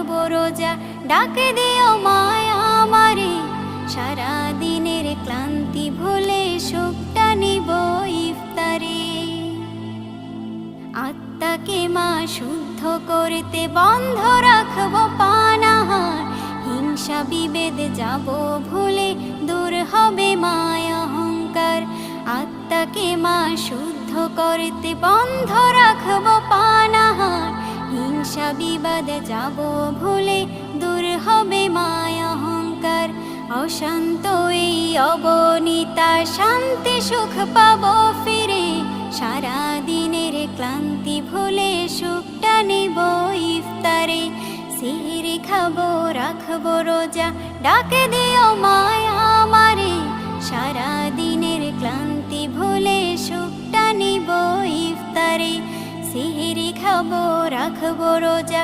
রাখবো রোজা, ডাকে দিও মায়া আমারে। সারা দিনের ক্লান্তি ভুলে সুখটা নিব ইফতারে। আত্মাকে মা শুদ্ধ করতে বন্ধ রাখবো পানাহার, হিংসা বিভেদ যাব ভুলে দূর হবে মায়া অহংকার। আত্মাকে মা শুদ্ধ করতে বন্ধ রাখবো পানাহার, হিংসা বিবাদ যাব ভুলে দূর হবে মায়া অহংকার। অশান্ত এই অবনীতা শান্তি সুখ পাবো ফিরে, সারা দিনের ক্লান্তি ভুলে সুখটা নিব ইফতারে। সিহরি খাবো রাখবো রোজা, ডাকে দিও মায়া আমারে। সারা দিনের ক্লান্তি ভুলে সুখটা নিব ইফতারে। সিহরি খাবো রাখবো রোজা।